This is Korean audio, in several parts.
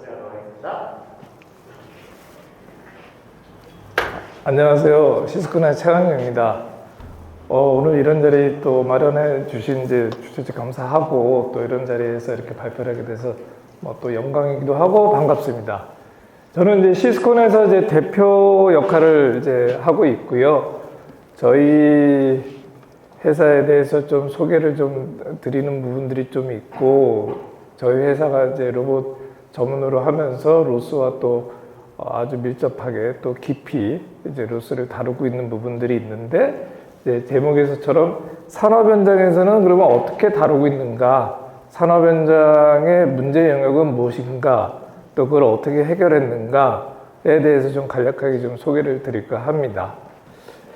제가 나가겠습니다. 안녕하세요. 시스코나의 최강영입니다. 오늘 이런 자리 또 마련해 주신 주최 감사하고 또 이런 자리에서 이렇게 발표를 하게 돼서 또 영광이기도 하고 반갑습니다. 저는 이제 시스코나에서 이제 대표 역할을 이제 하고 있고요. 저희 회사에 대해서 좀 소개를 좀 드리는 부분들이 좀 있고, 저희 회사가 이제 로봇 전문으로 하면서 로스와 또 아주 밀접하게 또 깊이 이제 로스를 다루고 있는 부분들이 있는데, 이제 제목에서처럼 산업 현장에서는 그러면 어떻게 다루고 있는가, 산업 현장의 문제 영역은 무엇인가, 또 그걸 어떻게 해결했는가에 대해서 좀 간략하게 좀 소개를 드릴까 합니다.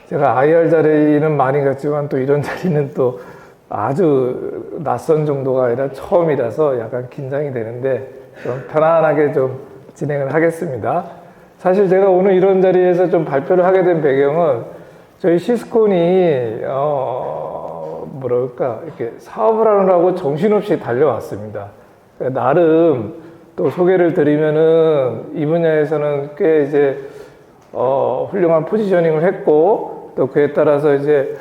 제가 IR 자리는 많이 갔지만 또 이런 자리는 또 아주 낯선 정도가 아니라 처음이라서 약간 긴장이 되는데 좀 편안하게 좀 진행을 하겠습니다. 사실 제가 오늘 이런 자리에서 좀 발표를 하게 된 배경은 저희 시스콘이 뭐랄까 이렇게 사업을 하느라고 정신없이 달려왔습니다. 나름 또 소개를 드리면은 이 분야에서는 꽤 이제 훌륭한 포지셔닝을 했고, 또 그에 따라서 이제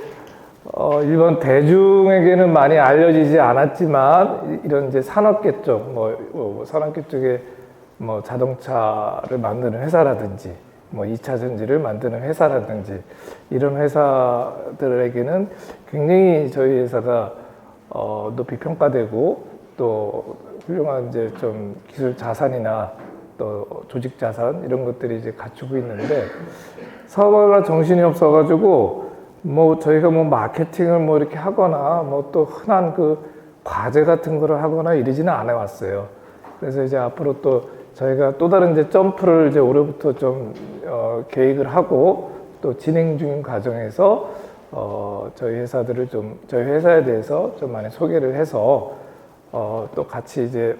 일본 대중에게는 많이 알려지지 않았지만 이런 이제 산업계 쪽, 산업계 쪽에 자동차를 만드는 회사라든지 2차 전지를 만드는 회사라든지 이런 회사들에게는 굉장히 저희 회사가 높이 평가되고 또 훌륭한 이제 좀 기술 자산이나 또 조직 자산 이런 것들이 이제 갖추고 있는데, 사업하느라 정신이 없어가지고 저희가 마케팅을 이렇게 하거나 또 흔한 그 과제 같은 거를 하거나 이러지는 않아 왔어요. 그래서 이제 앞으로 또 저희가 또 다른 이제 점프를 이제 올해부터 좀 계획을 하고 또 진행 중인 과정에서 저희 회사들을 좀 저희 회사에 대해서 좀 많이 소개를 해서 또 같이 이제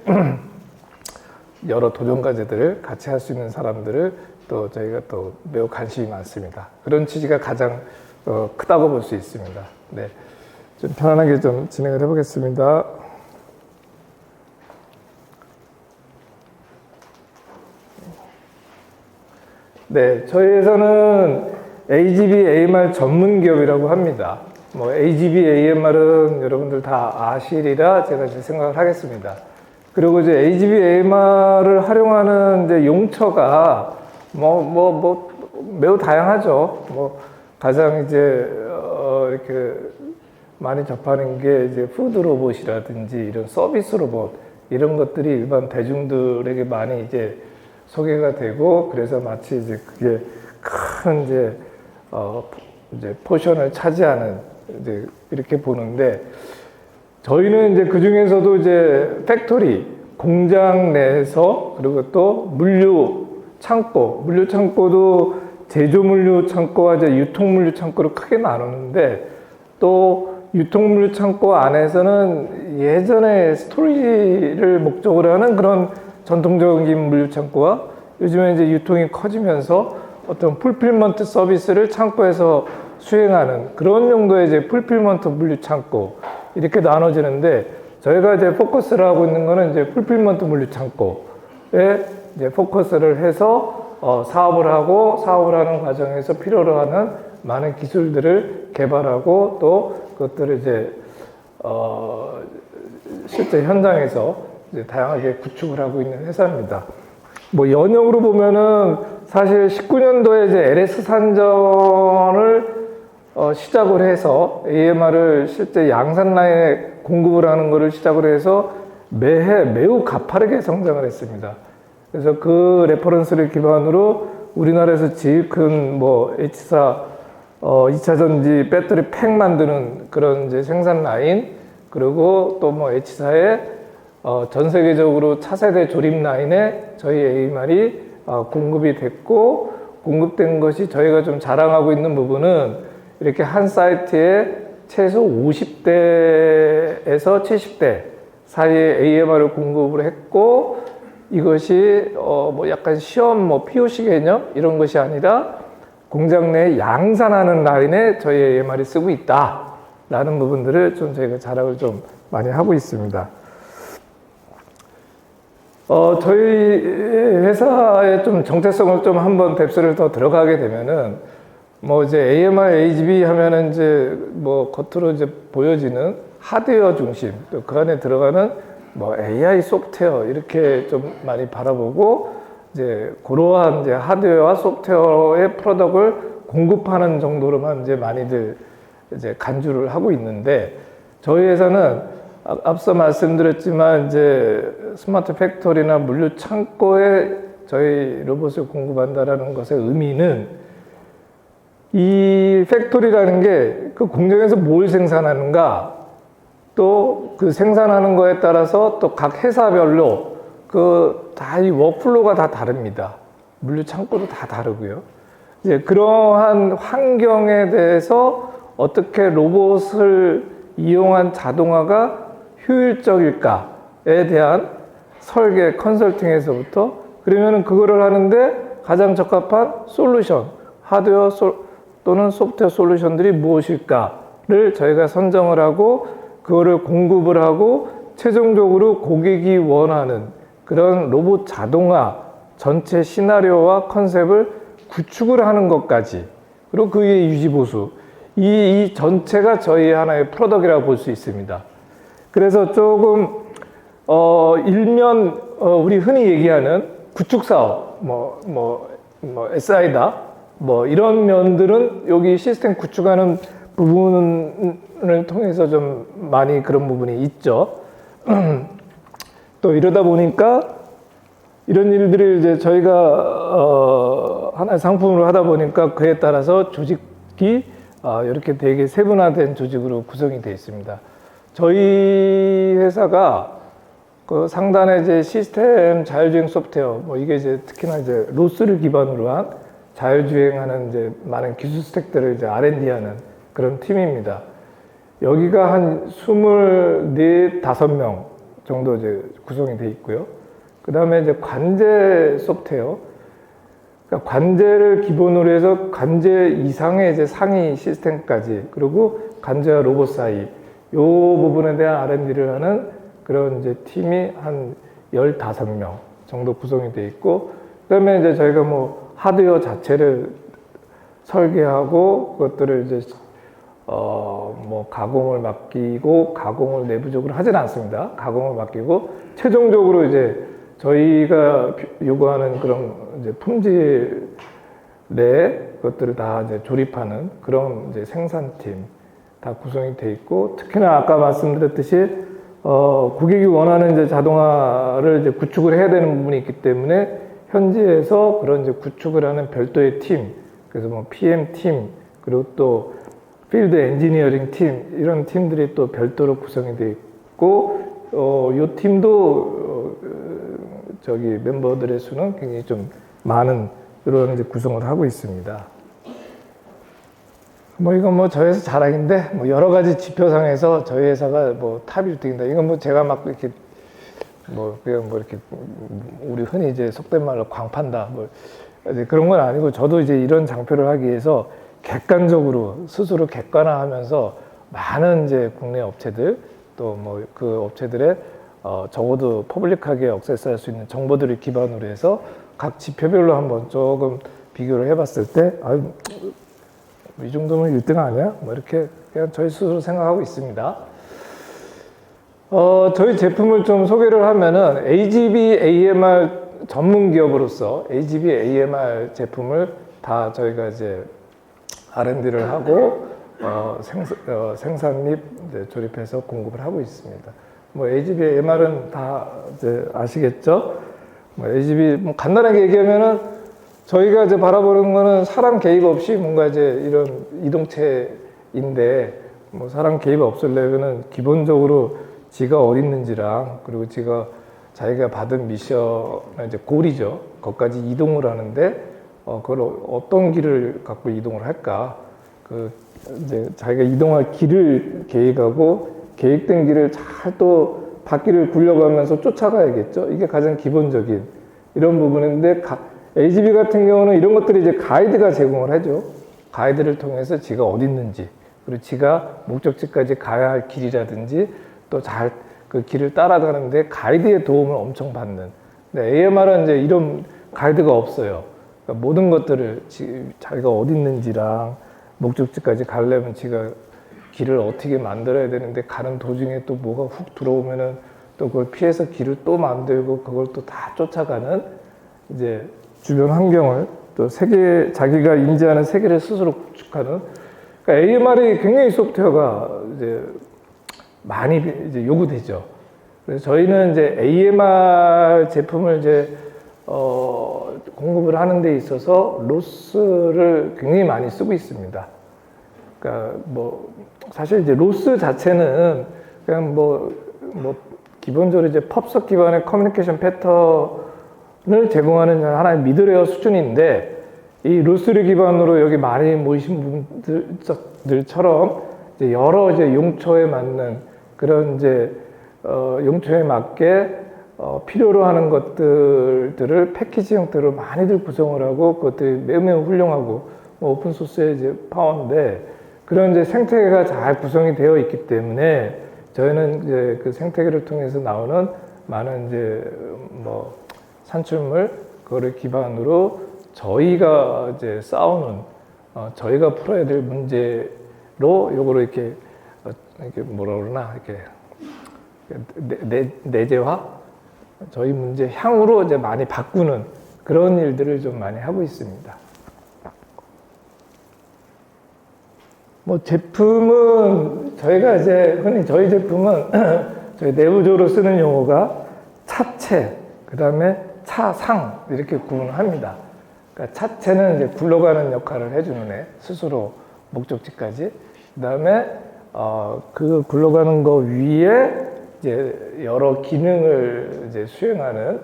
여러 도전 과제들을 같이 할 수 있는 사람들을 또 저희가 또 매우 관심이 많습니다. 그런 취지가 가장 크다고 볼 수 있습니다. 네, 좀 편안하게 좀 진행을 해보겠습니다. 네, 저희 회사는 AGV AMR 전문 기업이라고 합니다. AGV AMR은 여러분들 다 아시리라 제가 이제 생각을 하겠습니다. 그리고 이제 AGV AMR을 활용하는 이제 용처가 매우 다양하죠. 가장 이제 이렇게 많이 접하는 게 이제 푸드 로봇이라든지 이런 서비스 로봇 이런 것들이 일반 대중들에게 많이 이제 소개가 되고, 그래서 마치 이제 그게 큰 이제 포션을 차지하는 이제 이렇게 보는데, 저희는 이제 그 중에서도 이제 팩토리, 공장 내에서, 그리고 또 물류 창고도 제조 물류 창고와 이제 유통 물류 창고로 크게 나누는데, 또 유통 물류 창고 안에서는 예전에 스토리지를 목적으로 하는 그런 전통적인 물류 창고와 요즘에 이제 유통이 커지면서 어떤 풀필먼트 서비스를 창고에서 수행하는 그런 용도의 이제 풀필먼트 물류 창고 이렇게 나눠지는데, 저희가 이제 포커스를 하고 있는 거는 이제 풀필먼트 물류 창고에 이제 포커스를 해서 사업을 하는 과정에서 필요로 하는 많은 기술들을 개발하고 또 그것들을 이제 실제 현장에서 이제 다양하게 구축을 하고 있는 회사입니다. 연역으로 보면은 사실 19년도에 이제 LS 산전을 시작을 해서 AMR을 실제 양산 라인에 공급을 하는 것을 시작으로 해서 매해 매우 가파르게 성장을 했습니다. 그래서 그 레퍼런스를 기반으로 우리나라에서 제일 큰 H사 2차 전지 배터리 팩 만드는 그런 이제 생산 라인, 그리고 또 H사의 전 세계적으로 차세대 조립 라인에 저희 AMR이 공급이 됐고, 공급된 것이 저희가 좀 자랑하고 있는 부분은 이렇게 한 사이트에 최소 50대에서 70대 사이에 AMR을 공급을 했고, 이것이 약간 시험 POC 개념 이런 것이 아니라 공장 내에 양산하는 라인에 저희 AMR이 쓰고 있다라는 부분들을 좀 저희가 자랑을 좀 많이 하고 있습니다. 저희 회사의 좀 정체성을 좀 한번 뎁스를 더 들어가게 되면은, 뭐 이제 AMR, AGV 하면은 이제 뭐 겉으로 이제 보여지는 하드웨어 중심, 또 그 안에 들어가는 뭐 AI 소프트웨어 이렇게 좀 많이 바라보고, 이제 그러한 이제 하드웨어와 소프트웨어의 프로덕트를 공급하는 정도로만 이제 많이들 이제 간주를 하고 있는데, 저희 회사는 앞서 말씀드렸지만 이제 스마트 팩토리나 물류 창고에 저희 로봇을 공급한다라는 것의 의미는, 이 팩토리라는 게 그 공장에서 뭘 생산하는가, 또 그 생산하는 거에 따라서 또 각 회사별로 그 다 이 워크플로우가 다 다릅니다. 물류 창고도 다 다르고요. 이제 그러한 환경에 대해서 어떻게 로봇을 이용한 자동화가 효율적일까에 대한 설계 컨설팅에서부터, 그러면은 그거를 하는데 가장 적합한 솔루션, 하드웨어 또는 소프트웨어 솔루션들이 무엇일까를 저희가 선정을 하고 그거를 공급을 하고 최종적으로 고객이 원하는 그런 로봇 자동화 전체 시나리오와 컨셉을 구축을 하는 것까지, 그리고 그의 유지 보수, 이 전체가 저희 하나의 프로덕트라고 볼 수 있습니다. 그래서 조금 일면 우리 흔히 얘기하는 구축 사업, SI다, 뭐 이런 면들은 여기 시스템 구축하는 부분을 통해서 좀 많이 그런 부분이 있죠. 또 이러다 보니까 이런 일들을 이제 저희가 하나의 상품으로 하다 보니까 그에 따라서 조직이 이렇게 되게 세분화된 조직으로 구성이 되어 있습니다. 저희 회사가 그 상단에 이제 시스템 자율주행 소프트웨어, 뭐 이게 이제 특히나 이제 로스를 기반으로 한 자율주행하는 이제 많은 기술 스택들을 이제 R&D하는 그런 팀입니다. 여기가 한 24, 5명 정도 이제 구성이 되어 있고요. 그 다음에 이제 관제 소프트웨어, 그러니까 관제를 기본으로 해서 관제 이상의 이제 상위 시스템까지, 그리고 관제와 로봇 사이, 요 부분에 대한 R&D를 하는 그런 이제 팀이 한 15명 정도 구성이 되어 있고, 그 다음에 이제 저희가 뭐 하드웨어 자체를 설계하고 그것들을 이제 뭐 가공을 맡기고, 가공을 내부적으로 하진 않습니다. 가공을 맡기고 최종적으로 이제 저희가 요구하는 그런 이제 품질 내 것들을 다 이제 조립하는 그런 이제 생산팀 다 구성이 돼 있고, 특히나 아까 말씀드렸듯이 고객이 원하는 이제 자동화를 이제 구축을 해야 되는 부분이 있기 때문에 현지에서 그런 이제 구축을 하는 별도의 팀, 그래서 뭐 PM 팀, 그리고 또 필드 엔지니어링 팀, 이런 팀들이 또 별도로 구성이 되어 있고, 요 팀도 저기 멤버들의 수는 굉장히 좀 많은 그런 이제 구성을 하고 있습니다. 뭐 이건 뭐 저희 회사 자랑인데, 뭐 여러 가지 지표상에서 저희 회사가 뭐 탑 1등이다. 이건 뭐 제가 막 이렇게 뭐 그냥 뭐 이렇게 우리 흔히 이제 속된 말로 광판다 뭐 그런 건 아니고, 저도 이제 이런 장표를 하기 위해서 객관적으로 스스로 객관화하면서 많은 이제 국내 업체들, 또 뭐 그 업체들의 적어도 퍼블릭하게 액세스할 수 있는 정보들을 기반으로 해서 각 지표별로 한번 조금 비교를 해봤을 때, 이 정도면 1등 아니야? 뭐 이렇게 그냥 저희 스스로 생각하고 있습니다. 저희 제품을 좀 소개를 하면은 AGV AMR 전문 기업으로서 AGV AMR 제품을 다 저희가 이제 R&D를 하고 생산 및 이제 조립해서 공급을 하고 있습니다. 뭐 AGV AMR은 다 이제 아시겠죠? 뭐 AGV 뭐 간단하게 얘기하면은 저희가 이제 바라보는 거는 사람 개입 없이 뭔가 이제 이런 이동체인데, 뭐 사람 개입이 없으려면은 기본적으로 지가 어디 있는지랑, 그리고 자기가 받은 미션은 이제 골이죠. 거기까지 이동을 하는데, 그걸 어떤 길을 갖고 이동을 할까? 이제 자기가 이동할 길을 계획하고, 계획된 길을 잘 또 바퀴를 굴려가면서 쫓아가야겠죠. 이게 가장 기본적인 이런 부분인데, AGV 같은 경우는 이런 것들이 이제 가이드가 제공을 하죠. 가이드를 통해서 지가 어디 있는지, 그리고 지가 목적지까지 가야 할 길이라든지, 또 잘 그 길을 따라가는데 가이드의 도움을 엄청 받는 근데 AMR은 이제 이런 가이드가 없어요. 그러니까 모든 것들을 자기가 어디 있는지랑 목적지까지 가려면 지가 길을 어떻게 만들어야 되는데 가는 도중에 또 뭐가 훅 들어오면은 또 그걸 피해서 길을 또 만들고 그걸 또 다 쫓아가는 이제 주변 환경을 또 세계, 자기가 인지하는 세계를 스스로 구축하는, 그러니까 AMR이 굉장히 소프트웨어가 이제 많이 이제 요구되죠. 그래서 저희는 이제 AMR 제품을 이제 공급을 하는 데 있어서 로스를 굉장히 많이 쓰고 있습니다. 그러니까 뭐 사실 이제 로스 자체는 그냥 뭐 기본적으로 이제 펍석 기반의 커뮤니케이션 패턴을 제공하는 하나의 미드레어 수준인데, 이 로스를 기반으로 여기 많이 모이신 분들처럼 이제 여러 이제 용처에 맞는 그런 이제 용처에 맞게 필요로 하는 것들을 패키지 형태로 많이들 구성을 하고 그것들이 매우 훌륭하고 오픈 소스의 이제 파워인데, 그런 이제 생태계가 잘 구성이 되어 있기 때문에 저희는 이제 그 생태계를 통해서 나오는 많은 이제 뭐 산출물 그거를 기반으로 저희가 이제 싸우는 저희가 풀어야 될 문제로 요거를 이렇게 뭐라 그러나 이렇게 내재화, 저희 문제 향으로 이제 많이 바꾸는 그런 일들을 좀 많이 하고 있습니다. 뭐 제품은 저희가 이제 흔히 저희 제품은 저희 내부적으로 쓰는 용어가 차체, 그 다음에 차상 이렇게 구분합니다. 그러니까 차체는 이제 굴러가는 역할을 해주는 애, 스스로 목적지까지. 그 다음에 그 굴러가는 거 위에 이제 여러 기능을 이제 수행하는,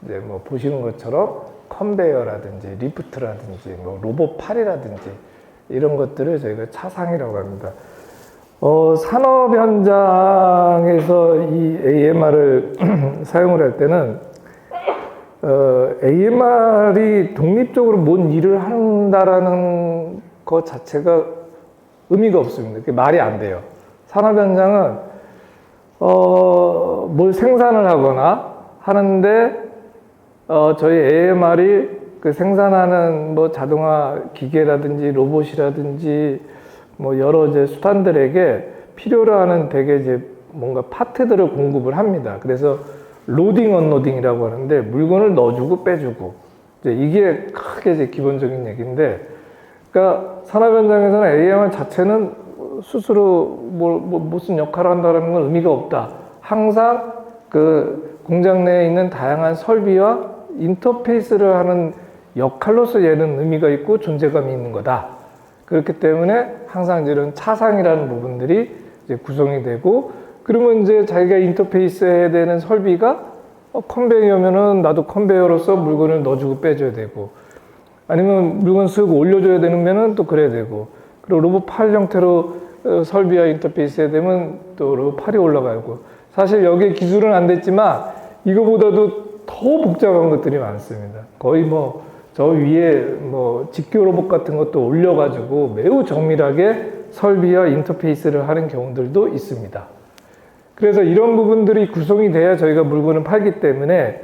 이제 뭐 보시는 것처럼 컨베이어라든지 리프트라든지 뭐 로봇 팔이라든지 이런 것들을 저희가 차상이라고 합니다. 산업 현장에서 이 AMR을 사용을 할 때는 AMR이 독립적으로 뭔 일을 한다라는 것 자체가 의미가 없습니다. 그게 말이 안 돼요. 산업 현장은 뭘 생산을 하거나 하는데 저희 AMR이 그 생산하는 뭐 자동화 기계라든지 로봇이라든지 뭐 여러 이제 수단들에게 필요로 하는 되게 이제 뭔가 파트들을 공급을 합니다. 그래서 로딩 언로딩이라고 하는데 물건을 넣어주고 빼주고, 이제 이게 크게 이제 기본적인 얘기인데, 그러니까 산업 현장에서는 AMR 자체는 스스로 무슨 역할을 한다는 건 의미가 없다. 항상 그 공장 내에 있는 다양한 설비와 인터페이스를 하는 역할로서 얘는 의미가 있고 존재감이 있는 거다. 그렇기 때문에 항상 이런 차상이라는 부분들이 이제 구성이 되고, 그러면 이제 자기가 인터페이스 해야 되는 설비가 컨베이어면은 나도 컨베이어로서 물건을 넣어주고 빼줘야 되고, 아니면 물건 쓱 올려줘야 되면은 또 그래야 되고, 그리고 로봇 팔 형태로 설비와 인터페이스 해야 되면 또 로봇 팔이 올라가고, 사실 여기에 기술은 안 됐지만 이거보다도 더 복잡한 것들이 많습니다. 거의 뭐 저 위에 뭐 직교 로봇 같은 것도 올려가지고 매우 정밀하게 설비와 인터페이스를 하는 경우들도 있습니다. 그래서 이런 부분들이 구성이 돼야 저희가 물건을 팔기 때문에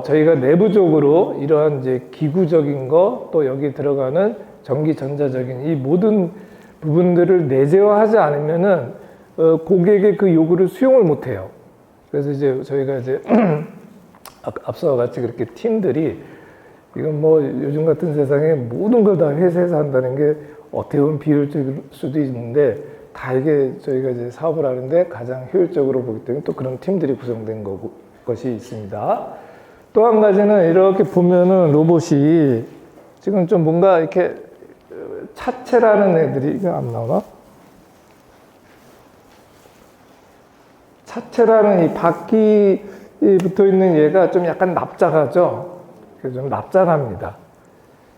저희가 내부적으로 이러한 이제 기구적인 거, 또 여기 들어가는 전기 전자적인 이 모든 부분들을 내재화하지 않으면은 고객의 그 요구를 수용을 못 해요. 그래서 이제 저희가 이제 앞서와 같이 그렇게 팀들이, 이건 뭐 요즘 같은 세상에 모든 걸 다 회사에서 한다는 게 어떻게 보면 비효율적일 수도 있는데, 다 이게 저희가 이제 사업을 하는데 가장 효율적으로 보기 때문에 또 그런 팀들이 구성된 것이 있습니다. 또 한 가지는 이렇게 보면은 로봇이 지금 좀 뭔가 이렇게 차체라는 애들이, 이거 안 나오나? 차체라는 이 바퀴 붙어 있는 얘가 좀 약간 납작하죠? 그래서 좀 납작합니다.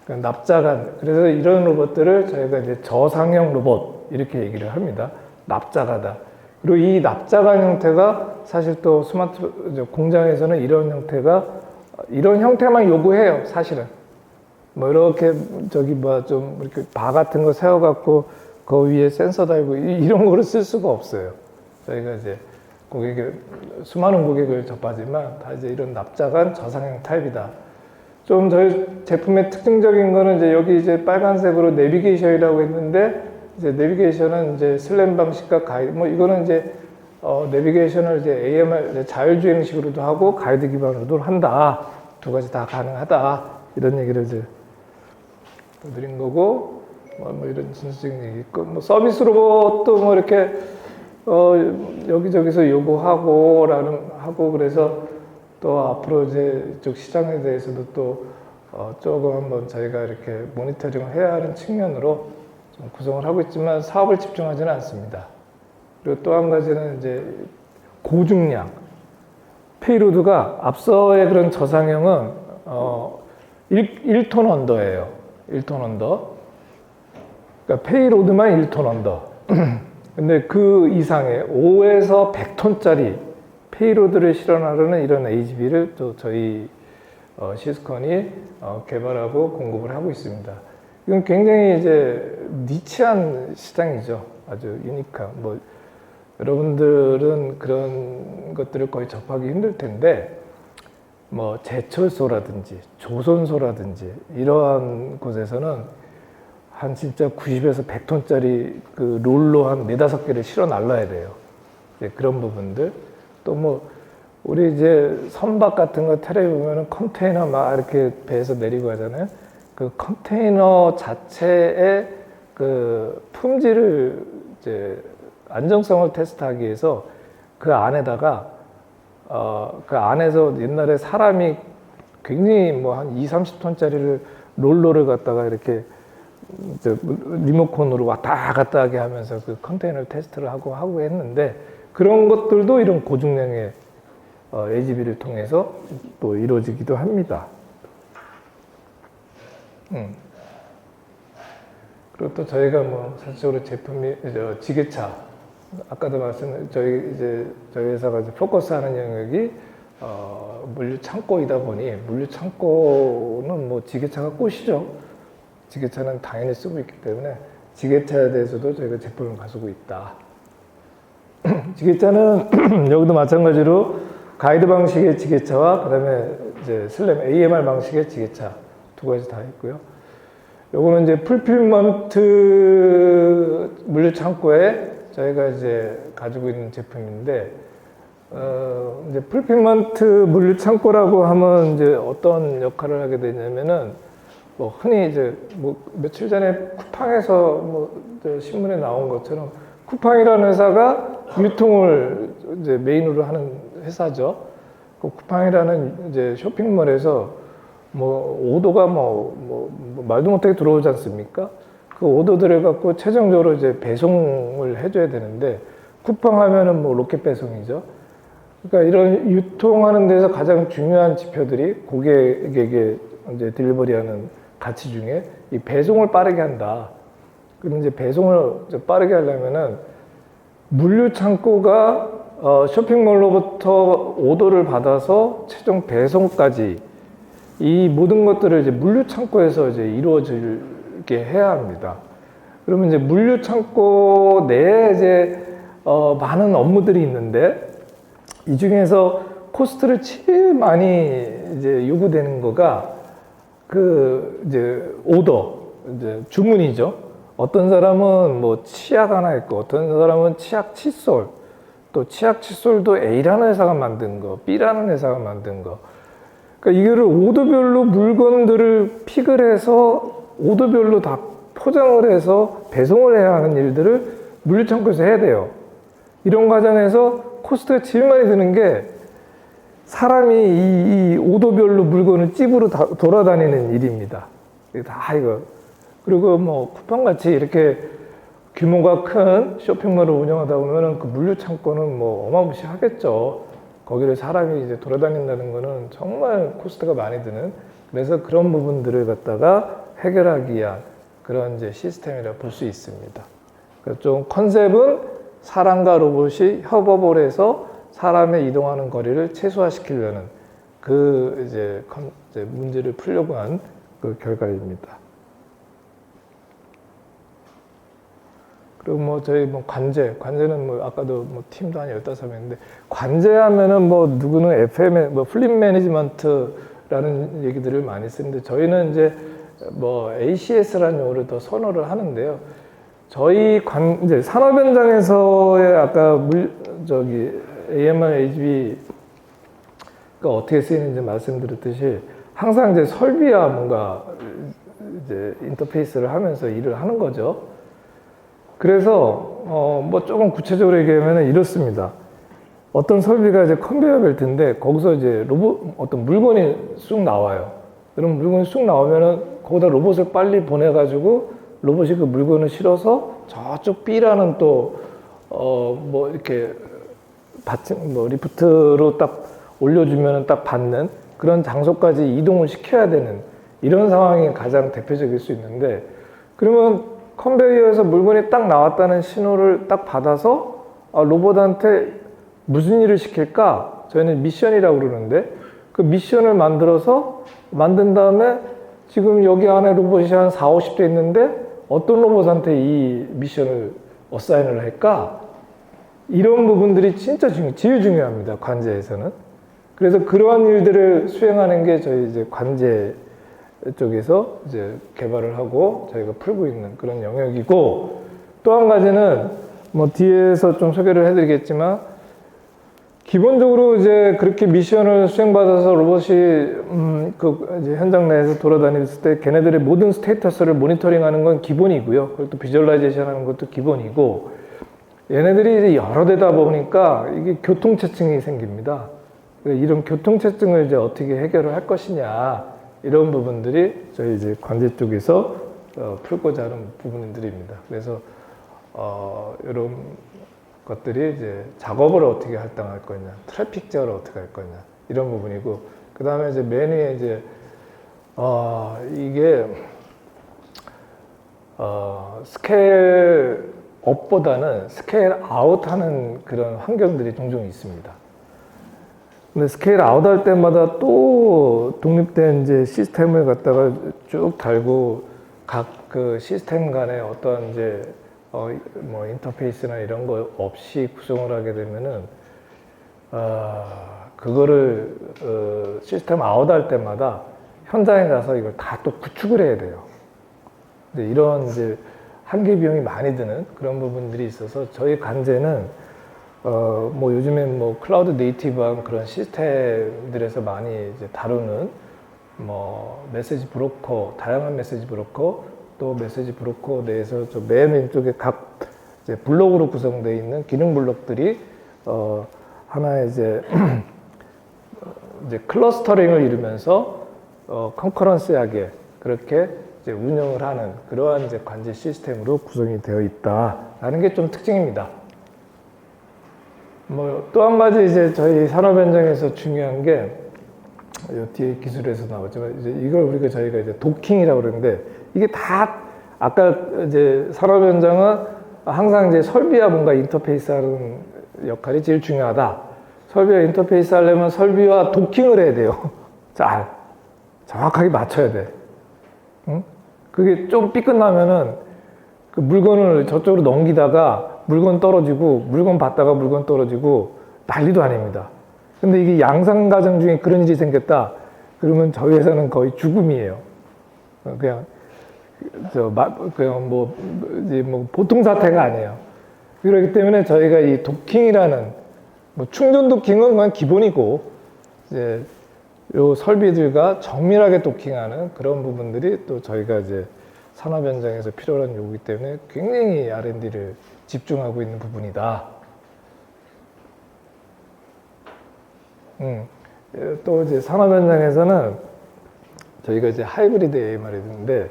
납작한, 그래서 이런 로봇들을 저희가 이제 저상형 로봇 이렇게 얘기를 합니다. 납작하다. 그리고 이 납작한 형태가 사실 또 스마트 공장에서는 이런 형태만 요구해요. 사실은 뭐 이렇게 저기 좀 이렇게 바 같은 거 세워갖고 그 위에 센서 달고 이런 거를 쓸 수가 없어요. 저희가 이제 수많은 고객을 접하지만 다 이제 이런 납작한 저상형 타입이다. 좀 저희 제품의 특징적인 거는 이제 여기 이제 빨간색으로 내비게이션이라고 했는데, 이제 내비게이션은 이제 슬램 방식과 가이드, 뭐 이거는 이제 내비게이션을 이제 AMR 자율주행식으로도 하고 가이드 기반으로도 한다. 두 가지 다 가능하다. 이런 얘기를 이제 드린 거고, 뭐 이런 진수적인 얘기 있고, 뭐 서비스 로봇도 뭐 이렇게 여기저기서 요구하고 하고, 그래서 또 앞으로 이제 이쪽 시장에 대해서도 또 조금 한번 저희가 이렇게 모니터링을 해야 하는 측면으로 좀 구성을 하고 있지만 사업을 집중하지는 않습니다. 그리고 또 한 가지는 이제 고중량 페이로드가 앞서의 그런 저상형은 1톤 언더예요. 1톤 언더. 그러니까 페이로드만 1톤 언더. 근데 그 이상의 5에서 100톤짜리 페이로드를 실어나르는 이런 AGV를 또 저희 시스콘이 개발하고 공급을 하고 있습니다. 이건 굉장히 이제 니치한 시장이죠. 아주 유니크한. 뭐 여러분들은 그런 것들을 거의 접하기 힘들 텐데, 뭐 제철소라든지 조선소라든지 이러한 곳에서는 한 진짜 90에서 100톤짜리 그 롤로 한 4-5개를 실어 날라야 돼요. 이제 그런 부분들. 또 뭐 우리 이제 선박 같은 거 테레비 보면은 컨테이너 막 이렇게 배에서 내리고 하잖아요. 그 컨테이너 자체의 그 품질을 이제 안정성을 테스트하기 위해서 그 안에다가 그 안에서 옛날에 사람이 굉장히 뭐 한 20-30톤짜리를 롤러를 갖다가 이렇게 이제 리모컨으로 왔다 갔다 하게 하면서 그 컨테이너 테스트를 하고 했는데, 그런 것들도 이런 고중량의 AGV를 통해서 또 이루어지기도 합니다. 그리고 또 저희가 뭐 사실적으로 제품이 지게차, 아까도 저희 회사가 이제 포커스하는 영역이 물류 창고이다 보니, 물류 창고는 뭐 지게차가 꽃이죠. 지게차는 당연히 쓰고 있기 때문에 지게차에 대해서도 저희가 제품을 가지고 있다. 지게차는 여기도 마찬가지로 가이드 방식의 지게차와 그다음에 이제 슬램 AMR 방식의 지게차 두 가지 다 있고요. 요거는 이제 풀필먼트 물류 창고에 저희가 이제 가지고 있는 제품인데, 이제 풀필먼트 물류 창고라고 하면 이제 어떤 역할을 하게 되냐면은, 뭐 흔히 이제 뭐 며칠 전에 쿠팡에서 뭐 신문에 나온 것처럼, 쿠팡이라는 회사가 유통을 이제 메인으로 하는 회사죠. 그 쿠팡이라는 이제 쇼핑몰에서 뭐 오더가 뭐 말도 못하게 들어오지 않습니까? 그 오더들을 갖고 최종적으로 이제 배송을 해줘야 되는데, 쿠팡 하면은 뭐 로켓 배송이죠. 그러니까 이런 유통하는 데서 가장 중요한 지표들이 고객에게 이제 딜리버리하는 가치 중에 이 배송을 빠르게 한다. 그럼 이제 배송을 빠르게 하려면은 물류 창고가 쇼핑몰로부터 오더를 받아서 최종 배송까지 이 모든 것들을 이제 물류 창고에서 이제 이루어지게 해야 합니다. 그러면 이제 물류 창고 내에 이제 많은 업무들이 있는데, 이 중에서 코스트를 제일 많이 이제 요구되는 거가 그 이제 오더, 이제 주문이죠. 어떤 사람은 뭐 치약 하나 있고, 어떤 사람은 치약 칫솔, 또 치약 칫솔도 A라는 회사가 만든 거, B라는 회사가 만든 거. 그러니까 이거를 오더별로 물건들을 픽을 해서 오더별로 다 포장을 해서 배송을 해야 하는 일들을 물류창고에서 해야 돼요. 이런 과정에서 코스트가 제일 많이 드는 게 사람이 이 오더별로 물건을 찝으로 돌아다니는 일입니다. 다 이거. 그리고 뭐 쿠팡같이 이렇게 규모가 큰 쇼핑몰을 운영하다 보면은 그 물류 창고는 뭐 어마무시하겠죠. 거기를 사람이 이제 돌아다닌다는 거는 정말 코스트가 많이 드는, 그래서 그런 부분들을 갖다가 해결하기 위한 그런 이제 시스템이라 볼 수 있습니다. 그래서 좀 컨셉은 사람과 로봇이 협업을 해서 사람의 이동하는 거리를 최소화시키려는 그 이제 문제를 풀려고 한 그 결과입니다. 그리고 뭐 저희 뭐 관제는 뭐 아까도 뭐 팀도 한 15명인데 관제하면은 뭐 누구는 FM 뭐 플립 매니지먼트라는 얘기들을 많이 쓰는데 저희는 이제 뭐 ACS라는 용어를 더 선호를 하는데요. 저희 이제 산업 현장에서의 아까 AMR, HV가 어떻게 쓰이는지 말씀드렸듯이 항상 이제 설비와 뭔가 이제 인터페이스를 하면서 일을 하는 거죠. 그래서 뭐 조금 구체적으로 얘기하면 이렇습니다. 어떤 설비가 이제 컨베이어 벨트인데 거기서 이제 어떤 물건이 쑥 나와요. 그럼 물건이 쑥 나오면은 거기다 로봇을 빨리 보내가지고 로봇이 그 물건을 실어서 저쪽 B라는 또 뭐 이렇게 뭐 리프트로 딱 올려주면은 딱 받는 그런 장소까지 이동을 시켜야 되는 이런 상황이 가장 대표적일 수 있는데 그러면 컨베이어에서 물건이 딱 나왔다는 신호를 딱 받아서 로봇한테 무슨 일을 시킬까? 저희는 미션이라고 그러는데 그 미션을 만든 다음에 지금 여기 안에 로봇이 한 4, 50대 있는데 어떤 로봇한테 이 미션을 어사인을 할까? 이런 부분들이 진짜 제일 중요합니다. 관제에서는. 그래서 그러한 일들을 수행하는 게 저희 이제 관제 쪽에서 이제 개발을 하고 저희가 풀고 있는 그런 영역이고 또 한 가지는 뭐 뒤에서 좀 소개를 해드리겠지만 기본적으로 이제 그렇게 미션을 수행받아서 로봇이 그 이제 현장 내에서 돌아다녔을 때 걔네들의 모든 스테이터스를 모니터링하는 건 기본이고요. 그리고 또 비주얼라이제이션 하는 것도 기본이고 얘네들이 이제 여러 대다 보니까 이게 교통체증이 생깁니다. 이런 교통체증을 이제 어떻게 해결을 할 것이냐 이런 부분들이 저희 이제 관제 쪽에서 풀고자 하는 부분들입니다. 그래서 이런 것들이 이제 작업을 어떻게 할당할 거냐, 트래픽 제어를 어떻게 할 거냐 이런 부분이고 그 다음에 이제 맨 위에 이제 이게 스케일 업보다는 스케일 아웃하는 그런 환경들이 종종 있습니다. 근데 스케일 아웃 할 때마다 또 독립된 이제 시스템을 갖다가 쭉 달고 각 그 시스템 간에 어떤 이제 뭐 인터페이스나 이런 거 없이 구성을 하게 되면은 그거를 시스템 아웃 할 때마다 현장에 가서 이걸 다 또 구축을 해야 돼요. 근데 이런 이제 한계 비용이 많이 드는 그런 부분들이 있어서 저희 관제는 뭐 요즘에 뭐 클라우드 네이티브한 그런 시스템들에서 많이 이제 다루는 뭐 메시지 브로커, 다양한 메시지 브로커 또 메시지 브로커 내에서 저 맨 왼쪽에 각 이제 블록으로 구성되어 있는 기능 블록들이 하나의 이제 클러스터링을 이루면서 컨커런스하게 그렇게 이제 운영을 하는 그러한 이제 관제 시스템으로 구성이 되어 있다라는 게 좀 특징입니다. 뭐 또 한 가지 이제 저희 산업 현장에서 중요한 게 뒤에 기술에서 나오지만 이제 이걸 저희가 이제 도킹이라고 그러는데 이게 다 아까 이제 산업 현장은 항상 이제 설비와 뭔가 인터페이스 하는 역할이 제일 중요하다. 설비와 인터페이스 하려면 설비와 도킹을 해야 돼요. 잘 정확하게 맞춰야 돼. 응? 그게 좀 삐끗나면은 그 물건을 저쪽으로 넘기다가 물건 떨어지고 물건 받다가 물건 떨어지고 난리도 아닙니다. 근데 이게 양산 과정 중에 그런 일이 생겼다. 그러면 저희 회사는 거의 죽음이에요. 그냥 뭐 보통 사태가 아니에요. 그렇기 때문에 저희가 이 도킹이라는 뭐 충전 도킹은 그냥 기본이고 이제 요 설비들과 정밀하게 도킹하는 그런 부분들이 또 저희가 이제 산업 현장에서 필요한 요구이기 때문에 굉장히 R&D를 집중하고 있는 부분이다. 또 이제 산업 현장에서는 저희가 이제 하이브리드 AMR이 있는데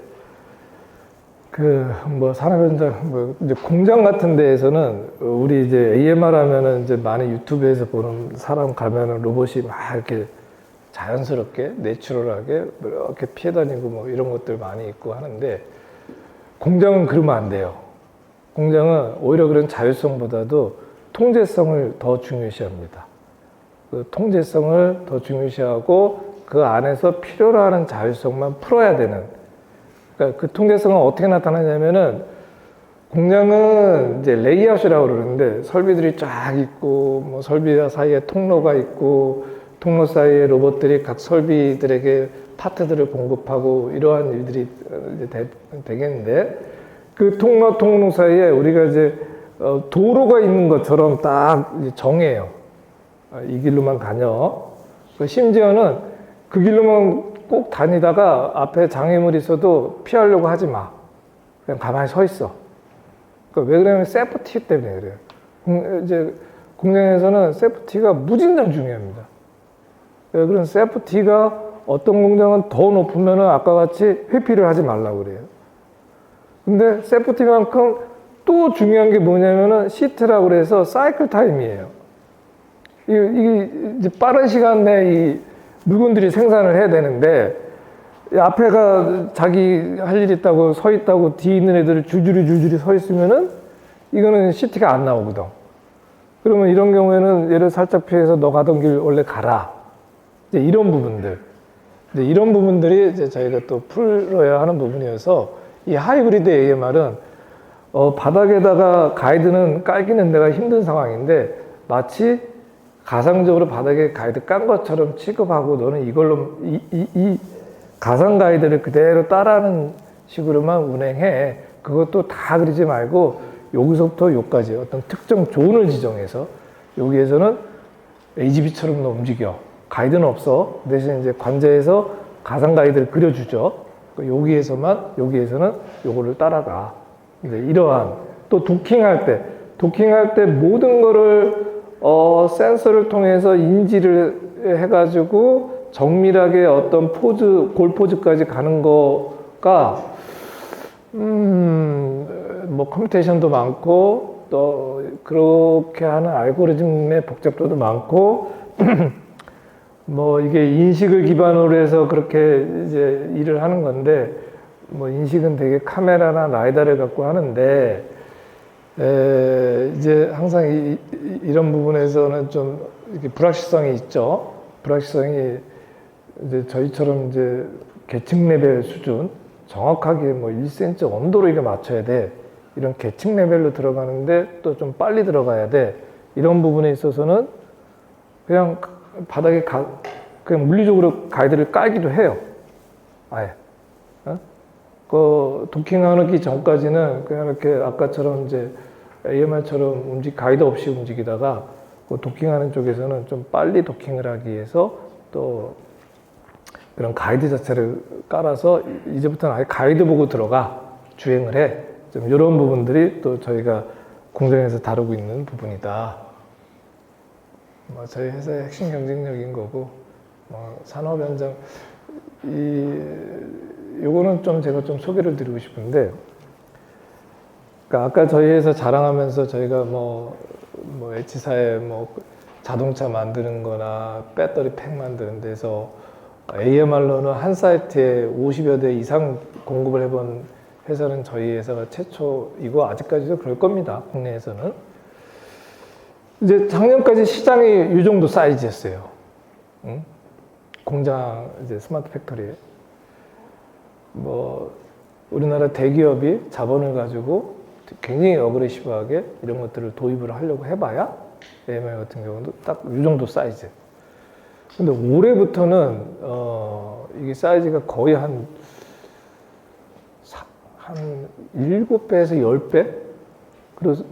그 뭐 산업 현장 뭐 이제 공장 같은 데에서는 우리 이제 AMR 하면은 이제 많이 유튜브에서 보는 사람 가면은 로봇이 막 이렇게 자연스럽게 내추럴하게 이렇게 피해 다니고 뭐 이런 것들 많이 있고 하는데 공장은 그러면 안 돼요. 공장은 오히려 그런 자율성보다도 통제성을 더 중요시합니다. 그 통제성을 더 중요시하고 그 안에서 필요로 하는 자율성만 풀어야 되는. 그러니까 그 통제성은 어떻게 나타나냐면은 공장은 이제 레이아웃이라고 그러는데 설비들이 쫙 있고 뭐 설비 사이에 통로가 있고 통로 사이에 로봇들이 각 설비들에게 파트들을 공급하고 이러한 일들이 이제 되겠는데 그 통로 사이에 우리가 이제 도로가 있는 것처럼 딱 정해요. 이 길로만 다녀. 심지어는 그 길로만 꼭 다니다가 앞에 장애물이 있어도 피하려고 하지 마. 그냥 가만히 서 있어. 왜 그러냐면 세프티 때문에 그래요. 이제 공장에서는 세프티가 무진장 중요합니다. 그런 세프티가 어떤 공장은 더 높으면은 아까 같이 회피를 하지 말라고 그래요. 근데 세프티만큼 또 중요한 게 뭐냐면은 시트라고 그래서 사이클 타임이에요. 이게 이제 빠른 시간 내에 이 물건들이 생산을 해야 되는데 앞에가 자기 할 일 있다고 서 있다고 뒤에 있는 애들을 줄줄이 서 있으면은 이거는 시트가 안 나오거든. 그러면 이런 경우에는 얘를 살짝 피해서 너 가던 길 원래 가라. 이제 이런 부분들. 이제 이런 부분들이 이제 저희가 또 풀어야 하는 부분이어서 이 하이브리드 AMR은 바닥에다가 가이드는 깔기는 데가 힘든 상황인데 마치 가상적으로 바닥에 가이드 깐 것처럼 취급하고 너는 이걸로 이 가상 가이드를 그대로 따라하는 식으로만 운행해. 그것도 다 그리지 말고 여기서부터 여기까지 어떤 특정 존을 지정해서 여기에서는 AGV처럼 너 움직여. 가이드는 없어. 대신 이제 관제해서 가상 가이드를 그려주죠. 여기에서는 요거를 따라가. 이제 이러한 또 도킹할 때 모든 거를 센서를 통해서 인지를 해가지고 정밀하게 어떤 골 포즈까지 가는 거가 뭐 컴퓨테이션도 많고 또 그렇게 하는 알고리즘의 복잡도도 많고 뭐 이게 인식을 기반으로 해서 그렇게 이제 일을 하는 건데 뭐 인식은 되게 카메라나 라이다를 갖고 하는데 이제 항상 이런 부분에서는 좀 이렇게 불확실성이 있죠. 불확실성이 이제 저희처럼 이제 계층 레벨 수준 정확하게 뭐 1cm 온도로 이게 맞춰야 돼. 이런 계층 레벨로 들어가는데 또 좀 빨리 들어가야 돼. 이런 부분에 있어서는 그냥 바닥에 그냥 물리적으로 가이드를 깔기도 해요. 아예. 그 도킹하기 전까지는 그냥 이렇게 아까처럼 이제 AMR처럼 가이드 없이 움직이다가 그 도킹하는 쪽에서는 좀 빨리 도킹을 하기 위해서 또 그런 가이드 자체를 깔아서 이제부터는 아예 가이드 보고 들어가 주행을 해. 좀 이런 부분들이 또 저희가 공장에서 다루고 있는 부분이다. 뭐 저희 회사의 핵심 경쟁력인 거고, 뭐 산업 현장 요거는 좀 제가 좀 소개를 드리고 싶은데, 그러니까 아까 저희 회사 자랑하면서 저희가 뭐 H사에 뭐 자동차 만드는 거나 배터리 팩 만드는 데서 AMR로는 한 사이트에 50여 대 이상 공급을 해본 회사는 저희 회사가 최초이고 아직까지도 그럴 겁니다. 국내에서는. 이제 작년까지 시장이 이 정도 사이즈였어요. 응? 공장 이제 스마트 팩토리에. 뭐 우리나라 대기업이 자본을 가지고 굉장히 어그레시브하게 이런 것들을 도입을 하려고 해봐야 AMR 같은 경우도 딱 이 정도 사이즈. 근데 올해부터는 이게 사이즈가 거의 한 7배에서 10배? 그래서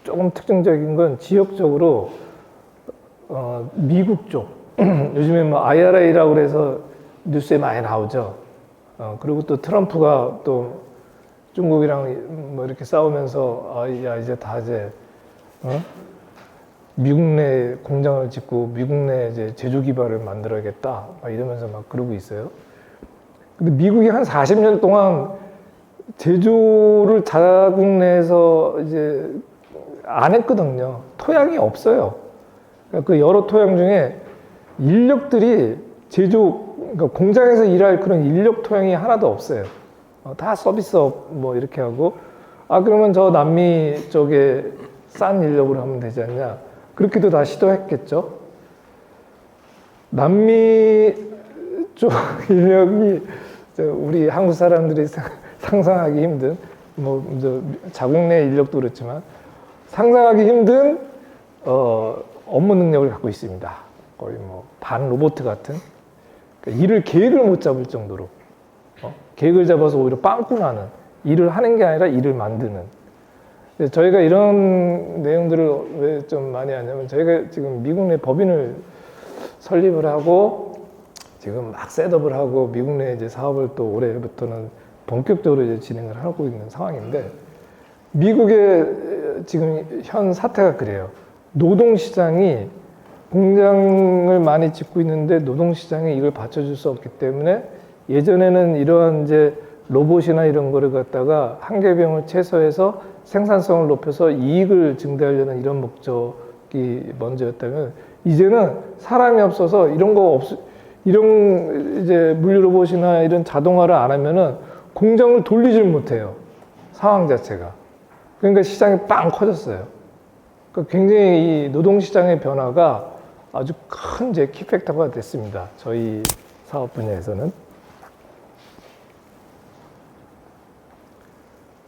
조금 특징적인 건 지역적으로 미국 쪽 요즘에 뭐 IRA라고 그래서 뉴스에 많이 나오죠. 그리고 또 트럼프가 또 중국이랑 뭐 이렇게 싸우면서 야 이제 다 이제 미국 내 공장을 짓고 미국 내 이제 제조 기반을 만들어야겠다 막 이러면서 막 그러고 있어요. 근데 미국이 한 40년 동안 제조를 자국 내에서 이제 안 했거든요. 토양이 없어요. 그러니까 그 여러 토양 중에 인력들이 그러니까 공장에서 일할 그런 인력 토양이 하나도 없어요. 다 서비스업 뭐 이렇게 하고 그러면 저 남미 쪽에 싼 인력으로 하면 되지 않냐. 그렇게도 다 시도했겠죠. 남미 쪽 인력이 우리 한국 사람들이 상상하기 힘든 뭐 이제 자국 내 인력도 그렇지만 상상하기 힘든 업무 능력을 갖고 있습니다. 거의 뭐 반 로봇 같은. 그러니까 일을 계획을 못 잡을 정도로 계획을 잡아서 오히려 빵꾸 나는, 일을 하는 게 아니라 일을 만드는. 저희가 이런 내용들을 왜 좀 많이 하냐면, 저희가 지금 미국 내 법인을 설립을 하고 지금 막 셋업을 하고 미국 내 이제 사업을 또 올해부터는 본격적으로 이제 진행을 하고 있는 상황인데, 미국의 지금 현 사태가 그래요. 노동시장이, 공장을 많이 짓고 있는데 노동시장이 이걸 받쳐줄 수 없기 때문에, 예전에는 이러한 이제 로봇이나 이런 거를 갖다가 한계비용을 최소해서 생산성을 높여서 이익을 증대하려는 이런 목적이 먼저였다면, 이제는 사람이 없어서 이런 이제 물류 로봇이나 이런 자동화를 안 하면은 공장을 돌리질 못해요. 상황 자체가. 그러니까 시장이 빵 커졌어요. 그러니까 굉장히 이 노동시장의 변화가 아주 큰 이제 키팩터가 됐습니다. 저희 사업 분야에서는.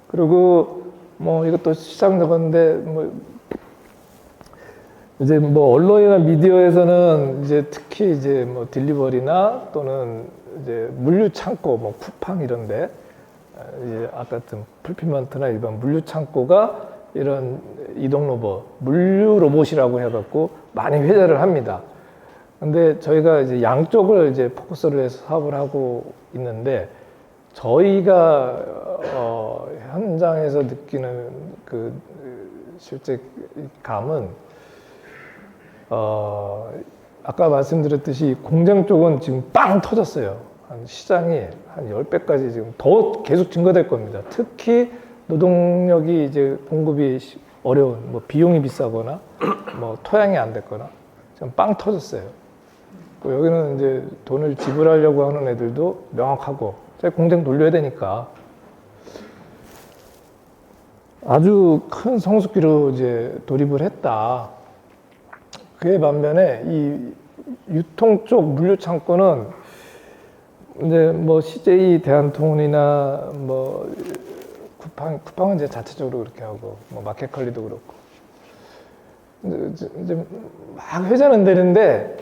그리고 뭐 이것도 시장 적었는데, 뭐 이제 뭐 언론이나 미디어에서는 이제 특히 이제 뭐 딜리버리나 또는 이제 물류 창고, 뭐 쿠팡 이런데, 이제 아까 같은 풀피먼트나 일반 물류 창고가 이런 이동 로봇, 물류 로봇이라고 해갖고 많이 회자를 합니다. 근데 저희가 이제 양쪽을 이제 포커스를 해서 사업을 하고 있는데, 저희가 현장에서 느끼는 그 실제 감은 아까 말씀드렸듯이 공장 쪽은 지금 빵 터졌어요. 한 시장이 한 10배까지 지금 더 계속 증가될 겁니다. 특히 노동력이 이제 공급이 어려운, 뭐 비용이 비싸거나 뭐 토양이 안 됐거나 지금 빵 터졌어요. 여기는 이제 돈을 지불하려고 하는 애들도 명확하고, 공장 돌려야 되니까 아주 큰 성숙기로 이제 돌입을 했다. 그에 반면에 이 유통 쪽 물류 창고는 이제 뭐 CJ 대한통운이나 뭐 쿠팡은 이제 자체적으로 그렇게 하고, 뭐 마켓컬리도 그렇고 이제 막 회자는 되는데,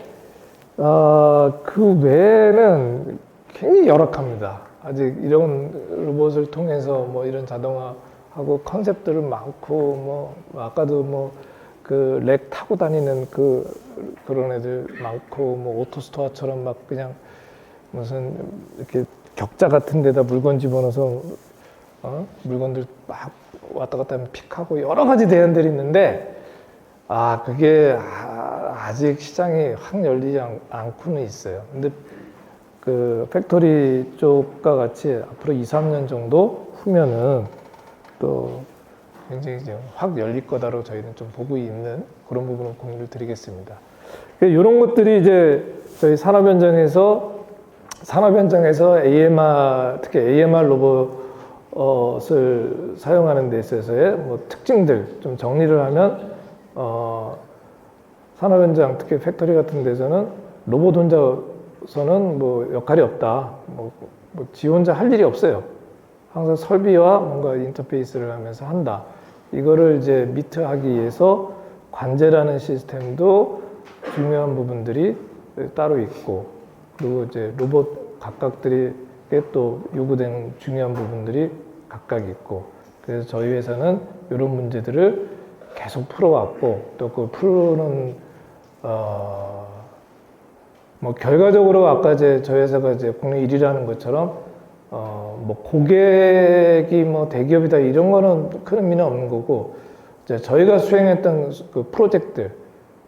그 외에는 굉장히 열악합니다. 아직 이런 로봇을 통해서 뭐 이런 자동화하고 컨셉들은 많고, 뭐 아까도 뭐 그 렉 타고 다니는 그런 애들 많고, 뭐 오토스토어처럼 막 그냥 무슨 이렇게 격자 같은 데다 물건 집어넣어서 물건들 막 왔다 갔다 하면 픽하고 여러 가지 대안들이 있는데, 그게 아직 시장이 확 열리지 않고는 있어요. 근데 그 팩토리 쪽과 같이 앞으로 2, 3년 정도 후면은 또 굉장히 확 열릴 거다로 저희는 좀 보고 있는 그런 부분을 공유를 드리겠습니다. 이런 것들이 이제 저희 산업 현장에서 AMR, 특히 AMR 로봇을 사용하는 데 있어서의 뭐 특징들 좀 정리를 하면, 산업 현장, 특히 팩토리 같은 데서는 로봇 혼자서는 뭐 역할이 없다. 지 혼자 할 일이 없어요. 항상 설비와 뭔가 인터페이스를 하면서 한다. 이거를 이제 미트하기 위해서 관제라는 시스템도 중요한 부분들이 따로 있고, 그리고 이제 로봇 각각들이 또 요구되는 중요한 부분들이 각각 있고, 그래서 저희 회사는 이런 문제들을 계속 풀어왔고, 또 그 푸는 뭐 결과적으로 아까 이제 저희 회사가 이제 국내 1위라는 것처럼 뭐 고객이 뭐 대기업이다 이런 거는 큰 의미는 없는 거고, 이제 저희가 수행했던 그 프로젝트,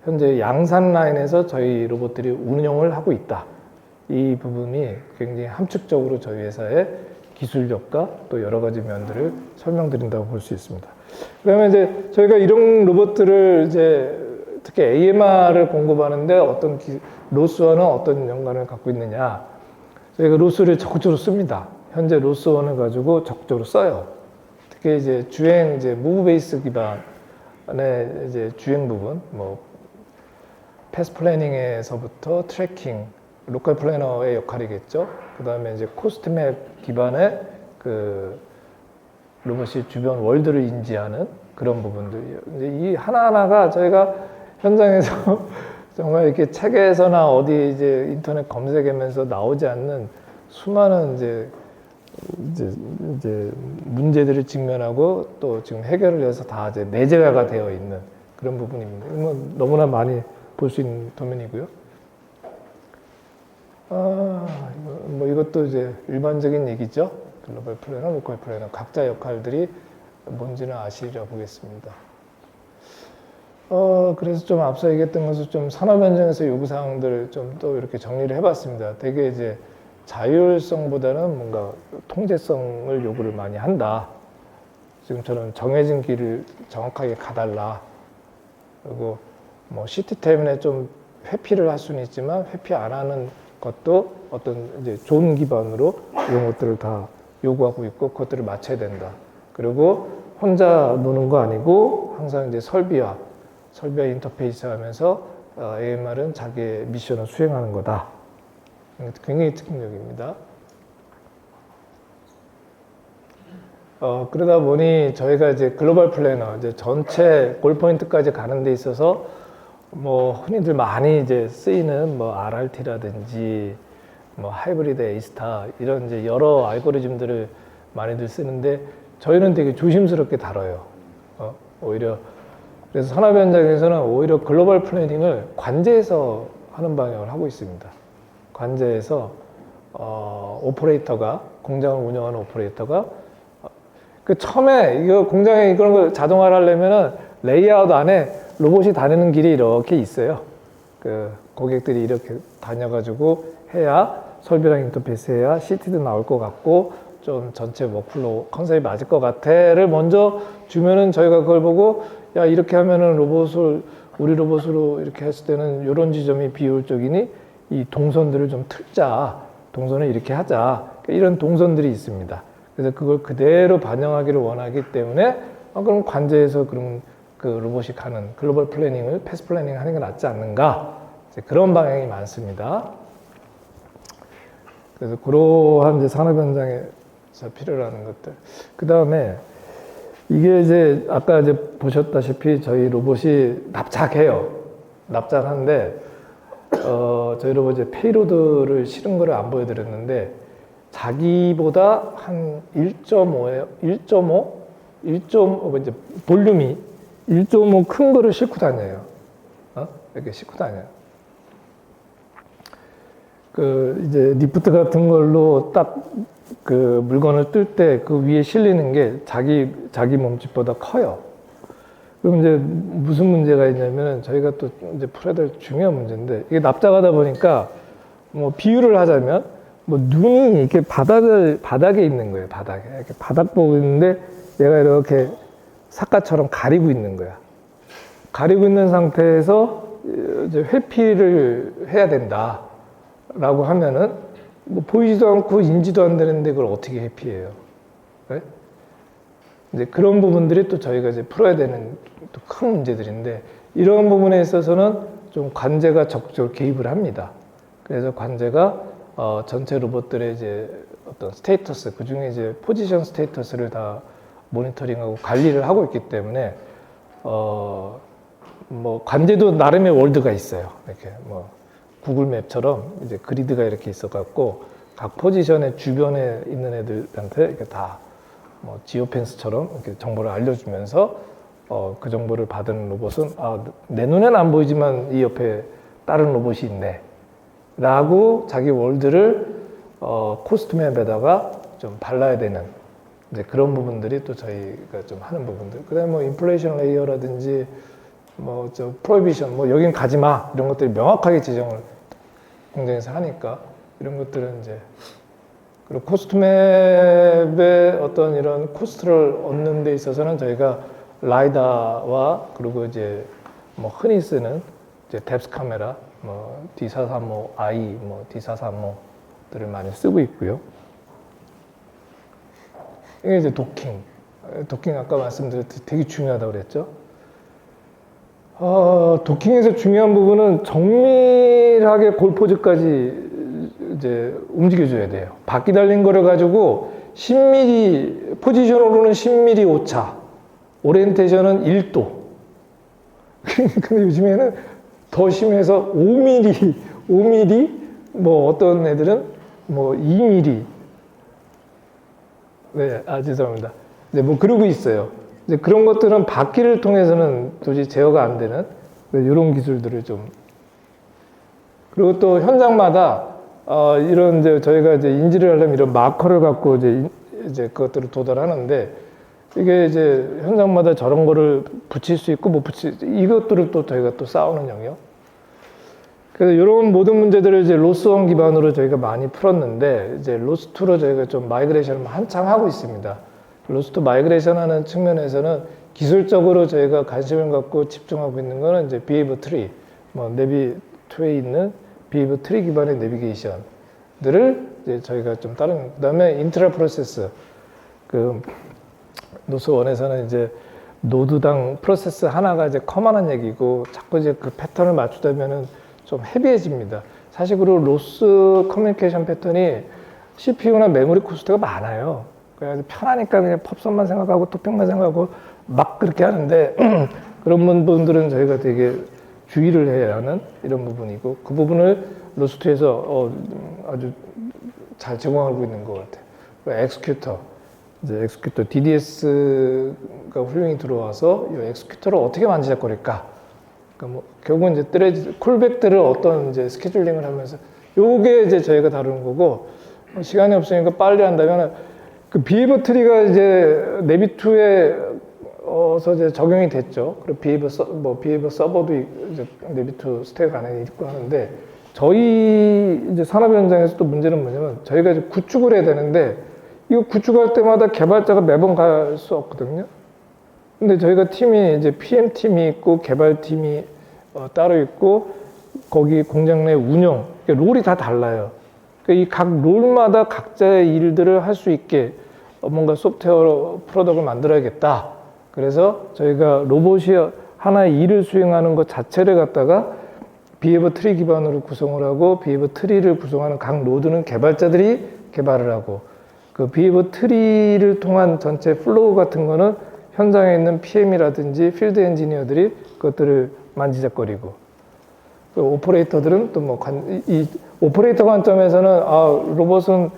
현재 양산 라인에서 저희 로봇들이 운영을 하고 있다. 이 부분이 굉장히 함축적으로 저희 회사의 기술력과 또 여러 가지 면들을 설명드린다고 볼 수 있습니다. 그다음에 이제 저희가 이런 로봇들을 이제 특히 AMR을 공급하는데 어떤 로스와는 어떤 연관을 갖고 있느냐. 저희가 로스를 적극적으로 씁니다. 현재 로스원을 가지고 적극적으로 써요. 특히 이제 주행, 이제 무브 베이스 기반의 이제 주행 부분, 뭐 패스 플래닝에서부터 트래킹, 로컬 플래너의 역할이겠죠. 그 다음에 이제 코스트 맵 기반의 그 로봇이 주변 월드를 인지하는 그런 부분들이에요. 이제 이 하나하나가 저희가 현장에서 정말 이렇게 책에서나 어디 이제 인터넷 검색하면서 나오지 않는 수많은 이제 문제들을 직면하고 또 지금 해결을 해서 다 이제 내재화가 되어 있는 그런 부분입니다. 뭐 너무나 많이 볼 수 있는 도면이고요. 이것도 이제 일반적인 얘기죠. 글로벌 플래너, 로컬 플래너 각자 역할들이 뭔지는 아시리라 보겠습니다. 그래서 좀 앞서 얘기했던 것을 좀 산업 현장에서 요구 사항들을 좀 또 이렇게 정리를 해봤습니다. 되게 이제 자율성보다는 뭔가 통제성을 요구를 많이 한다. 지금처럼 정해진 길을 정확하게 가달라. 그리고 뭐 시티 때문에 좀 회피를 할 수는 있지만 회피 안 하는 것도 어떤 이제 좋은 기반으로 이런 것들을 다 요구하고 있고 그것들을 맞춰야 된다. 그리고 혼자 노는 거 아니고 항상 이제 설비와 인터페이스 하면서 AMR은 자기의 미션을 수행하는 거다. 굉장히 특징적입니다. 그러다 보니 저희가 이제 글로벌 플래너, 이제 전체 골포인트까지 가는 데 있어서 뭐 흔히들 많이 이제 쓰이는 뭐 RRT라든지 뭐 하이브리드 A스타 이런 이제 여러 알고리즘들을 많이들 쓰는데 저희는 되게 조심스럽게 다뤄요. 오히려 그래서 산업 현장에서는 오히려 글로벌 플래닝을 관제해서 하는 방향을 하고 있습니다. 관제해서 오퍼레이터가 공장을 운영하는 오퍼레이터가 그 처음에 이거 공장에 그런 걸 자동화를 하려면은 레이아웃 안에 로봇이 다니는 길이 이렇게 있어요. 그 고객들이 이렇게 다녀가지고 해야 설비랑 인터페이스 해야 CT도 나올 것 같고 좀 전체 워크플로우 컨셉이 맞을 것 같아를 먼저 주면은 저희가 그걸 보고 야 이렇게 하면은 우리 로봇으로 이렇게 했을 때는 이런 지점이 비효율적이니 이 동선들을 좀 틀자. 동선을 이렇게 하자. 이런 동선들이 있습니다. 그래서 그걸 그대로 반영하기를 원하기 때문에 그럼 관제해서 그럼 그 로봇이 가는 글로벌 플래닝을 패스 플래닝 하는 게 낫지 않는가 그런 방향이 많습니다. 그래서 그러한 이제 산업 현장에서 필요로 하는 것들. 그 다음에 이게 이제 아까 이제 보셨다시피 저희 로봇이 납작해요. 납작한데 저희 로봇 이제 페이로드를 실은 거를 안 보여드렸는데 자기보다 한 1.5예요. 1.5 이제 볼륨이 1.5 큰 거를 싣고 다녀요. 이렇게 싣고 다녀요. 그 이제 리프트 같은 걸로 딱 그 물건을 뜰 때 그 위에 실리는 게 자기 몸집보다 커요. 그럼 이제 무슨 문제가 있냐면 저희가 또 이제 풀어야 될 중요한 문제인데 이게 납작하다 보니까 뭐 비유를 하자면 뭐 눈이 이렇게 바닥에 있는 거예요. 바닥에 이렇게 바닥 보고 있는데 얘가 이렇게 삿갓처럼 가리고 있는 거야. 가리고 있는 상태에서 이제 회피를 해야 된다라고 하면은 뭐 보이지도 않고 인지도 안 되는데 그걸 어떻게 회피해요? 네? 이제 그런 부분들이 또 저희가 이제 풀어야 되는 또 큰 문제들인데 이런 부분에 있어서는 좀 관제가 적극적으로 개입을 합니다. 그래서 관제가 전체 로봇들의 이제 어떤 스테이터스, 그 중에 이제 포지션 스테이터스를 다 모니터링하고 관리를 하고 있기 때문에 뭐 관제도 나름의 월드가 있어요. 이렇게 뭐 구글맵처럼 이제 그리드가 이렇게 있어갖고 각 포지션의 주변에 있는 애들한테 이렇게 다 뭐 지오펜스처럼 이렇게 정보를 알려주면서 그 정보를 받은 로봇은 내 눈에는 안 보이지만 이 옆에 다른 로봇이 있네 라고 자기 월드를 코스트맵에다가 좀 발라야 되는 이제 그런 부분들이 또 저희가 좀 하는 부분들. 그다음에 뭐 인플레이션 레이어라든지 뭐 저 프로히비션 뭐 여긴 가지 마 이런 것들이 명확하게 지정을 공장에서 하니까 이런 것들은 이제 그리고 코스트맵의 어떤 이런 코스트를 얻는 데 있어서는 저희가 라이다와 그리고 이제 뭐 흔히 쓰는 이제 뎁스 카메라 뭐 D435i 뭐 D435들을 많이 쓰고 있고요. 이게 이제 도킹 아까 말씀드렸듯이 되게 중요하다고 그랬죠. 도킹에서 중요한 부분은 정밀하게 골포즈까지 이제 움직여줘야 돼요. 바퀴 달린 거를 가지고 10mm, 포지션으로는 10mm 오차, 오리엔테이션은 1도. 근데 요즘에는 더 심해서 5mm, 뭐 어떤 애들은 뭐 2mm. 네, 죄송합니다. 이제 뭐 그러고 있어요. 이제 그런 것들은 바퀴를 통해서는 도저히 제어가 안 되는 이런 기술들을 좀. 그리고 또 현장마다 이런 이제 저희가 이제 인지를 하려면 이런 마커를 갖고 이제 그것들을 도달하는데 이게 이제 현장마다 저런 거를 붙일 수 있고 못 붙일 이것들을 또 저희가 또 싸우는 영역. 그래서 이런 모든 문제들을 이제 로스1 기반으로 저희가 많이 풀었는데 이제 로스2로 저희가 좀 마이그레이션을 한창 하고 있습니다. 로스2 마이그레이션 하는 측면에서는 기술적으로 저희가 관심을 갖고 집중하고 있는 거는 이제 비헤이버 트리, 뭐 내비2에 있는 비헤이버 트리 기반의 내비게이션들을 이제 저희가 좀 다른, 그 다음에 인트라 프로세스, 그 노스1에서는 이제 노드당 프로세스 하나가 이제 커먼한 얘기고 자꾸 이제 그 패턴을 맞추다면은 좀 헤비해집니다. 사실 그리고 로스 커뮤니케이션 패턴이 CPU나 메모리 코스트가 많아요. 그래서 편하니까 그냥 펍선만 생각하고 토픽만 생각하고 막 그렇게 하는데 그런 부분들은 저희가 되게 주의를 해야 하는 이런 부분이고 그 부분을 로스2에서 아주 잘 제공하고 있는 것 같아요. 엑스큐터, 이제 엑스큐터 DDS가 훌륭히 들어와서 이 엑스큐터를 어떻게 만지작거릴까? 그러니까 뭐 결국은 이제 콜백들을 어떤 이제 스케줄링을 하면서 요게 이제 저희가 다루는 거고 시간이 없으니까 빨리 한다면 그 비헤이버 트리가 이제 내비2에 어서 이제 적용이 됐죠. 그리고 비헤이버 서버도 이제 내비2 스택 안에 있고 하는데 저희 이제 산업 현장에서 또 문제는 뭐냐면 저희가 이제 구축을 해야 되는데 이거 구축할 때마다 개발자가 매번 갈 수 없거든요. 근데 저희가 팀이 이제 PM팀이 있고 개발팀이 따로 있고 거기 공장 내 운영, 그러니까 롤이 다 달라요. 그러니까 이 각 롤마다 각자의 일들을 할 수 있게 뭔가 소프트웨어 프로덕트를 만들어야겠다. 그래서 저희가 로봇이 하나의 일을 수행하는 것 자체를 갖다가 비헤이버 트리 기반으로 구성을 하고 비헤이버 트리를 구성하는 각 노드는 개발자들이 개발을 하고 그 비헤이버 트리를 통한 전체 플로우 같은 거는 현장에 있는 PM이라든지 필드 엔지니어들이 그것들을 만지작거리고 그 오퍼레이터들은 또 뭐 이 오퍼레이터 관점에서는 로봇은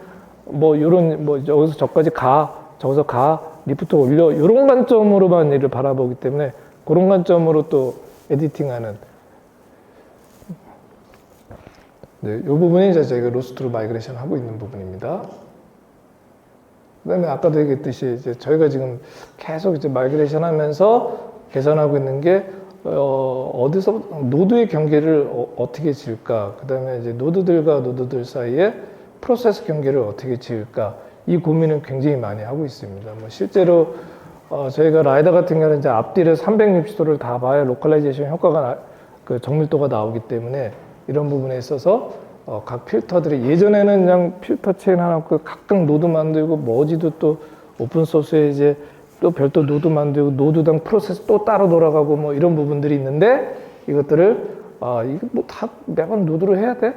뭐 이런 뭐 여기서 저까지 가 저기서 가 리프트 올려 이런 관점으로만 일을 바라보기 때문에 그런 관점으로 또 에디팅하는 네, 이 부분이 이제 저희가 로스2로 마이그레이션 하고 있는 부분입니다. 그다음에 아까도 얘기했듯이 이제 저희가 지금 계속 이제 마이그레이션 하면서 개선하고 있는 게 어디서 노드의 경계를 어떻게 지을까, 그다음에 이제 노드들과 노드들 사이에 프로세스 경계를 어떻게 지을까 이 고민을 굉장히 많이 하고 있습니다. 뭐 실제로 저희가 라이더 같은 경우는 이제 앞뒤를 360도를 다 봐야 로컬라이제이션 효과가 그 정밀도가 나오기 때문에 이런 부분에 있어서 각 필터들이 예전에는 그냥 필터 체인 하나 그 각각 노드 만들고 머지도 또 오픈 소스에 이제 또 별도 노드 만들고 노드당 프로세스 또 따로 돌아가고 뭐 이런 부분들이 있는데 이것들을 이거 뭐 다 매번 노드로 해야 돼?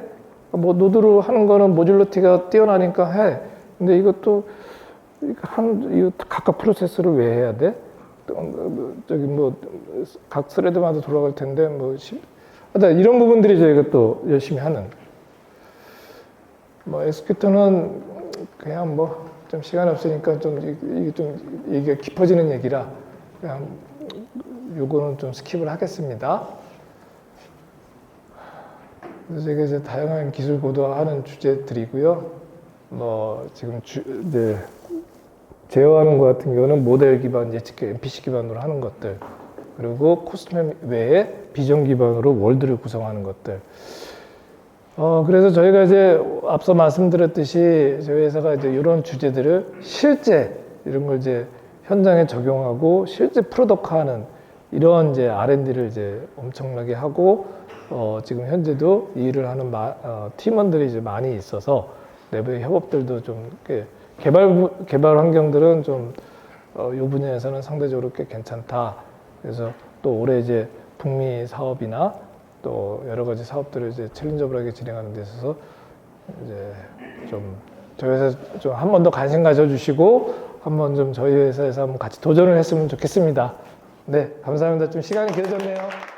뭐 노드로 하는 거는 모듈러티가 뛰어나니까 해. 근데 이것도 이거 각각 프로세스를 왜 해야 돼? 저기 뭐 각 스레드마다 돌아갈 텐데 뭐 이런 부분들이 저희가 또 열심히 하는. 뭐 엑스큐터는 그냥 뭐 좀 시간 없으니까 좀 이게 좀 얘기가 깊어지는 얘기라 그냥 요거는 좀 스킵을 하겠습니다. 그래서 저희가 이제 다양한 기술 고도화하는 주제들이고요. 뭐 지금 이제 제어하는 것 같은 경우는 모델 기반 예측 MPC 기반으로 하는 것들, 그리고 코스튬 외에 비전 기반으로 월드를 구성하는 것들. 그래서 저희가 이제 앞서 말씀드렸듯이 저희 회사가 이제 이런 주제들을 실제 이런 걸 이제 현장에 적용하고 실제 프로덕트하는 이런 이제 R&D를 이제 엄청나게 하고 지금 현재도 이 일을 하는 팀원들이 이제 많이 있어서 내부의 협업들도 좀 개발 환경들은 좀 이 분야에서는 상대적으로 꽤 괜찮다. 그래서 또 올해 이제 북미 사업이나 또 여러 가지 사업들을 이제 챌린저블하게 진행하는 데 있어서 이제 좀 저희 회사 좀 한 번 더 관심 가져주시고 한번 좀 저희 회사에서 한번 같이 도전을 했으면 좋겠습니다. 네, 감사합니다. 좀 시간이 길어졌네요.